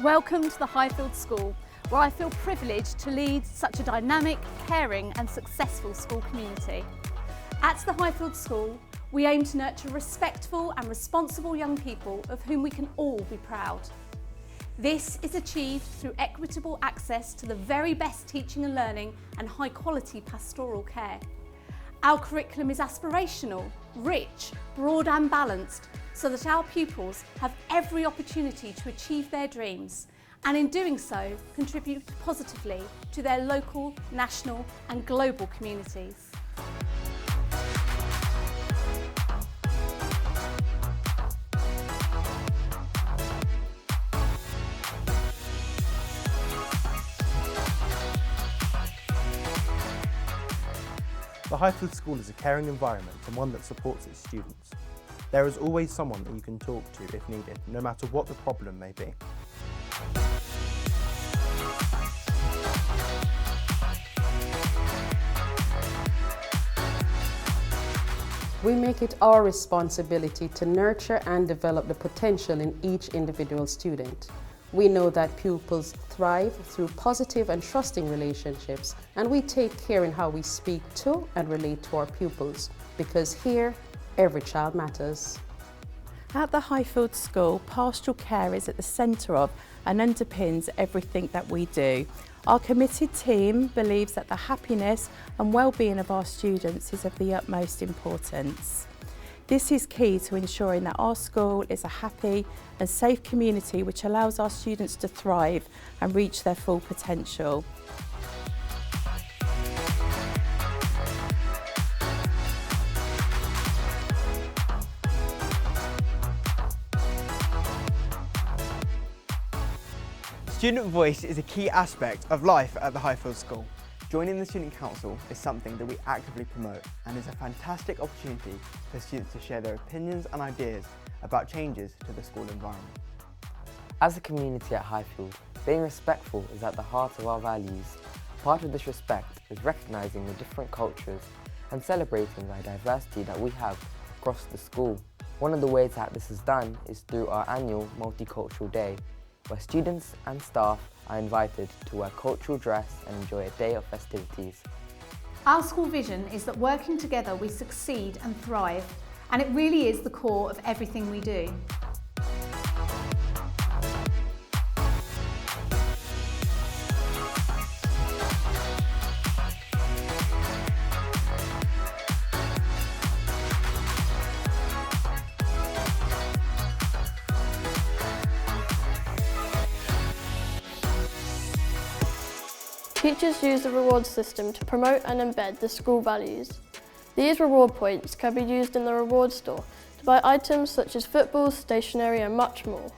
Welcome to the Highfield School, where I feel privileged to lead such a dynamic, caring and successful school community. At the Highfield School, we aim to nurture respectful and responsible young people of whom we can all be proud. This is achieved through equitable access to the very best teaching and learning and high quality pastoral care. Our curriculum is aspirational, rich, broad and balanced, so that our pupils have every opportunity to achieve their dreams and in doing so contribute positively to their local, national and global communities. The Highfield School is a caring environment and one that supports its students. There is always someone that you can talk to if needed, no matter what the problem may be. We make it our responsibility to nurture and develop the potential in each individual student. We know that pupils thrive through positive and trusting relationships, and we take care in how we speak to and relate to our pupils, because here, every child matters. At the Highfield School, pastoral care is at the centre of and underpins everything that we do. Our committed team believes that the happiness and well-being of our students is of the utmost importance. This is key to ensuring that our school is a happy and safe community which allows our students to thrive and reach their full potential. Student voice is a key aspect of life at the Highfield School. Joining the Student Council is something that we actively promote and is a fantastic opportunity for students to share their opinions and ideas about changes to the school environment. As a community at Highfield, being respectful is at the heart of our values. Part of this respect is recognising the different cultures and celebrating the diversity that we have across the school. One of the ways that this is done is through our annual Multicultural Day, where students and staff are invited to wear cultural dress and enjoy a day of festivities. Our school vision is that working together we succeed and thrive, and it really is the core of everything we do. Teachers use the reward system to promote and embed the school values. These reward points can be used in the reward store to buy items such as footballs, stationery and much more.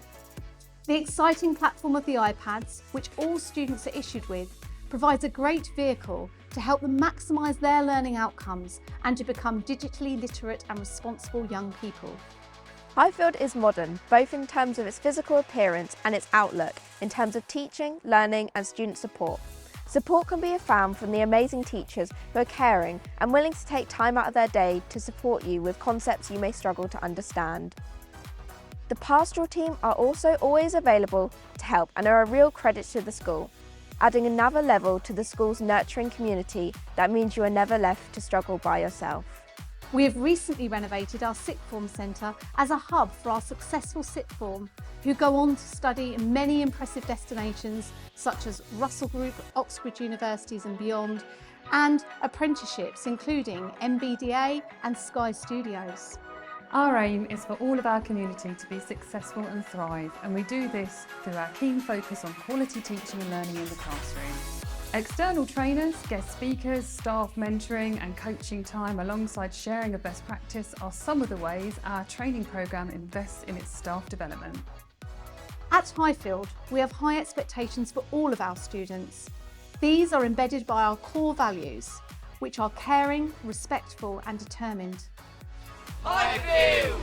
The exciting platform of the iPads, which all students are issued with, provides a great vehicle to help them maximise their learning outcomes and to become digitally literate and responsible young people. Highfield is modern, both in terms of its physical appearance and its outlook, in terms of teaching, learning and student support. Support can be found from the amazing teachers who are caring and willing to take time out of their day to support you with concepts you may struggle to understand. The pastoral team are also always available to help and are a real credit to the school, adding another level to the school's nurturing community that means you are never left to struggle by yourself. We have recently renovated our sixth form centre as a hub for our successful sixth form who go on to study in many impressive destinations such as Russell Group, Oxford Universities and beyond, and apprenticeships including MBDA and Sky Studios. Our aim is for all of our community to be successful and thrive, and we do this through our keen focus on quality teaching and learning in the classroom. External trainers, guest speakers, staff mentoring and coaching time alongside sharing of best practice are some of the ways our training programme invests in its staff development. At Highfield, we have high expectations for all of our students. These are embedded by our core values, which are caring, respectful and determined. Highfield!